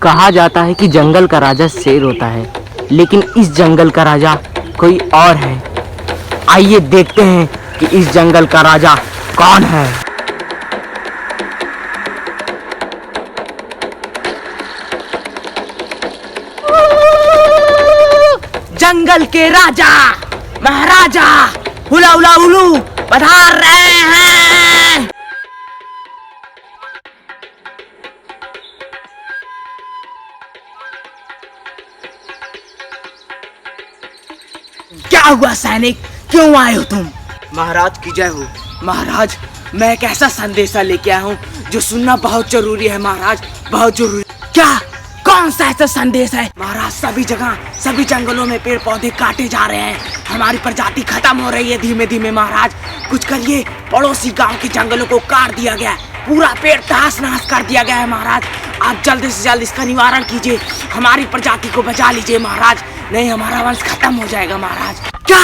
कहा जाता है कि जंगल का राजा शेर होता है, लेकिन इस जंगल का राजा कोई और है। आइए देखते हैं कि इस जंगल का राजा कौन है। जंगल के राजा महाराजा हुला हुला हुलू पधार रहे हैं। क्या हुआ सैनिक, क्यों आए हो तुम? महाराज की जय हो। महाराज, मैं एक ऐसा संदेशा लेके आया हूँ जो सुनना बहुत जरूरी है महाराज, बहुत जरूरी। क्या, कौन सा ऐसा संदेश है? महाराज, सभी जगह सभी जंगलों में पेड़ पौधे काटे जा रहे हैं, हमारी प्रजाति खत्म हो रही है धीमे धीमे। महाराज कुछ करिए, पड़ोसी गांव के जंगलों को काट दिया गया है, पूरा पेड़ तहस नहस कर दिया गया है। महाराज आप जल्द से जल्द इसका निवारण कीजिए, हमारी प्रजाति को बचा लीजिए महाराज, नहीं हमारा वंश खत्म हो जाएगा। महाराज क्या,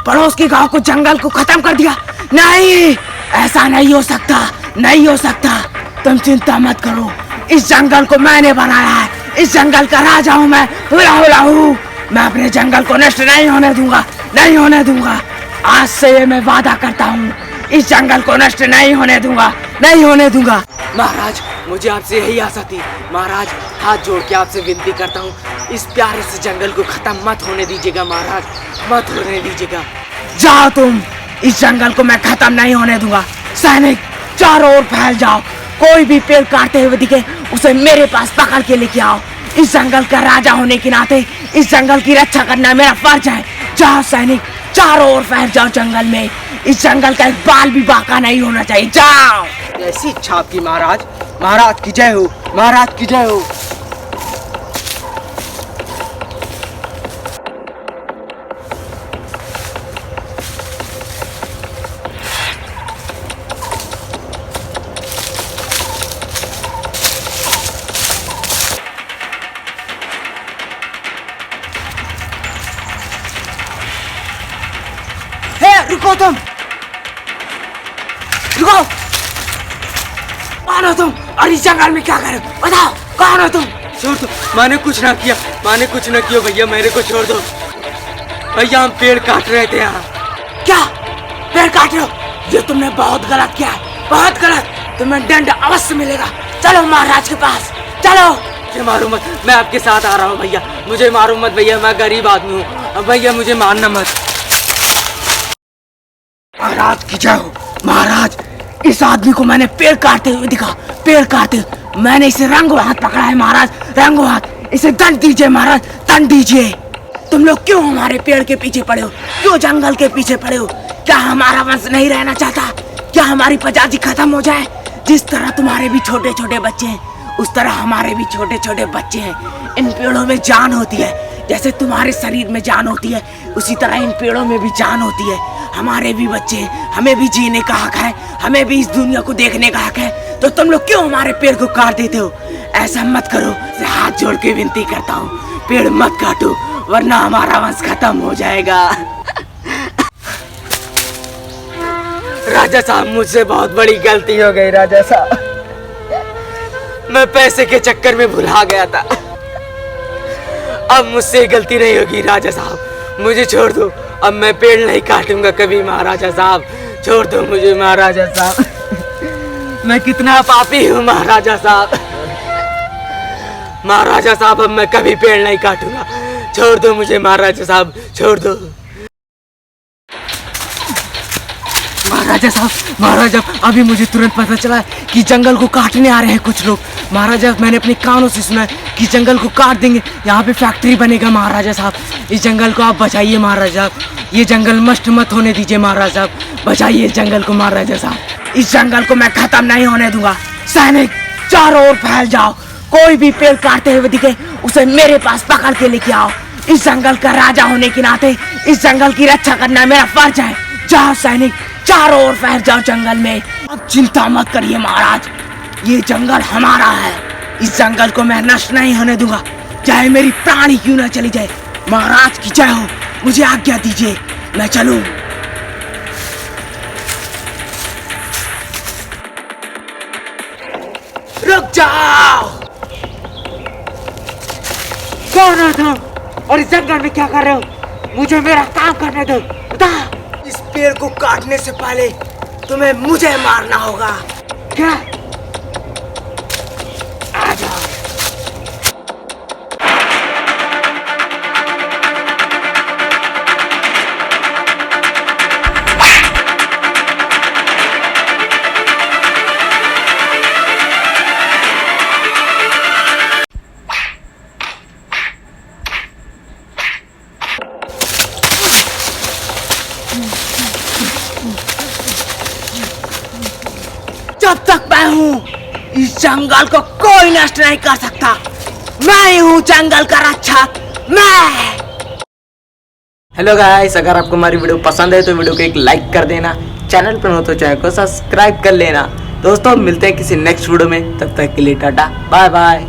पड़ोस के गांव को जंगल को खत्म कर दिया? नहीं, ऐसा नहीं हो सकता, नहीं हो सकता। तुम चिंता मत करो, इस जंगल को मैंने बनाया है, इस जंगल का राजा हूँ मैं, हुला हूँ। मैं अपने जंगल को नष्ट नहीं होने दूंगा, नहीं होने दूंगा। आज से ये मैं वादा करता हूँ, इस जंगल को नष्ट नहीं होने दूंगा, नहीं होने दूंगा। महाराज मुझे आपसे यही आशा थी। महाराज हाथ जोड़ के आपसे विनती करता हूँ, इस प्यारे से जंगल को खत्म मत होने दीजिएगा महाराज, मत होने दीजिएगा। जाओ तुम, इस जंगल को मैं खत्म नहीं होने दूंगा। सैनिक चारों ओर फैल जाओ, कोई भी पेड़ काटते हुए दिखे उसे मेरे पास पकड़ के लेके आओ। इस जंगल का राजा होने के नाते इस जंगल की रक्षा करना मेरा फर्ज है। जाओ सैनिक, चारों ओर फैल जाओ जंगल में, इस जंगल का एक बाल भी बाका नहीं होना चाहिए। जाओ। ऐसी इच्छा आपकी महाराज, महाराज की जय हो, महाराज की जय हो। रुको तुम, रुको। कौन हो तुम और इस जंगल में क्या कर रहे हो? बताओ कौन हो तुम? छोड़ दो, मैंने कुछ ना किया, मैंने कुछ ना किया भैया, मेरे को छोड़ दो भैया, हम पेड़ काट रहे थे यहाँ। क्या पेड़ काट रहे हो? ये तुमने बहुत गलत किया है, बहुत गलत। तुम्हें दंड अवश्य मिलेगा। चलो महाराज के पास चलो। मुझे मारो मत, मैं आपके साथ आ रहा हूँ भैया, मुझे मारो मत भैया, मैं गरीब आदमी हूँ भैया, मुझे मारना मत। महाराज की जय हो। महाराज इस आदमी को मैंने पेड़ काटते हुए दिखा, पेड़ काटते, मैंने इसे रंगों हाथ पकड़ा है महाराज, रंगों हाथ। इसे दंड दीजिए महाराज, दंड दीजिए। तुम लोग क्यों हमारे पेड़ के पीछे पड़े हो, क्यों जंगल के पीछे पड़े हो? क्या हमारा वंश नहीं रहना चाहता? क्या हमारी प्रजाति खत्म हो जाए? जिस तरह तुम्हारे भी छोटे छोटे बच्चे हैं, उस तरह हमारे भी छोटे छोटे बच्चे हैं। इन पेड़ों में जान होती है, जैसे तुम्हारे शरीर में जान होती है, उसी तरह इन पेड़ों में भी जान होती है। हमारे भी बच्चे हैं, हमें भी जीने का हक है, हमें भी इस दुनिया को देखने का हक है। तो तुम लोग क्यों हमारे पेड़ को काट देते हो? ऐसा मत करो, हाथ जोड़ के विनती करता हूँ, पेड़ मत काटो, वरना हमारा वंश खत्म हो जाएगा। राजा साहब मुझसे बहुत बड़ी गलती हो गई राजा साहब, मैं पैसे के चक्कर में भुला गया था, अब मुझसे गलती नहीं होगी राजा साहब, मुझे छोड़ दो, अब मैं पेड़ नहीं काटूंगा कभी महाराजा साहब, छोड़ दो मुझे महाराजा साहब। मैं कितना पापी हूँ महाराजा साहब, महाराजा साहब अब मैं कभी पेड़ नहीं काटूंगा, छोड़ दो मुझे महाराजा साहब, छोड़ दो। महाराजा साहब, महाराजा अभी मुझे तुरंत पता चला कि जंगल को काटने आ रहे हैं कुछ लोग। महाराजा मैंने अपने कानों से सुना है कि जंगल को काट देंगे, यहाँ पे फैक्ट्री बनेगा। महाराजा साहब इस जंगल को आप बचाइए महाराजा साहब, ये जंगल नष्ट मत होने दीजिए महाराजा साहब, बचाइए इस जंगल को महाराजा साहब। इस जंगल को मैं खत्म नहीं होने दूंगा। सैनिक चारों ओर फैल जाओ, कोई भी पेड़ काटते हुए दिखे उसे मेरे पास पकड़ के लेके आओ। इस जंगल का राजा होने के नाते इस जंगल की रक्षा करना मेरा फर्ज है। जाओ सैनिक, चारों ओर फैल जाओ जंगल में। अब चिंता मत करिए महाराज, ये जंगल हमारा है, इस जंगल को मैं नष्ट नहीं होने दूंगा, चाहे मेरी प्राणी क्यों ना चली जाए। महाराज की जय हो, मुझे आज्ञा दीजिए, मैं चलूं। रुक जाओ, कौन हो तुम और इस जंगल में क्या कर रहे हो? मुझे मेरा काम करने दो। बताओ। इस पेड़ को काटने से पहले तुम्हें मुझे मारना होगा। क्या? आ जाओ। जब तक मैं हूँ इस जंगल को कोई नष्ट नहीं कर सकता। मैं ही हूँ जंगल का रक्षक। मैं। हेलो गाइस, अगर आपको हमारी वीडियो पसंद है तो वीडियो को एक लाइक कर देना। चैनल पर हो तो चैनल को सब्सक्राइब कर लेना। दोस्तों मिलते हैं किसी नेक्स्ट वीडियो में, तब तक के लिए टाटा बाय बाय।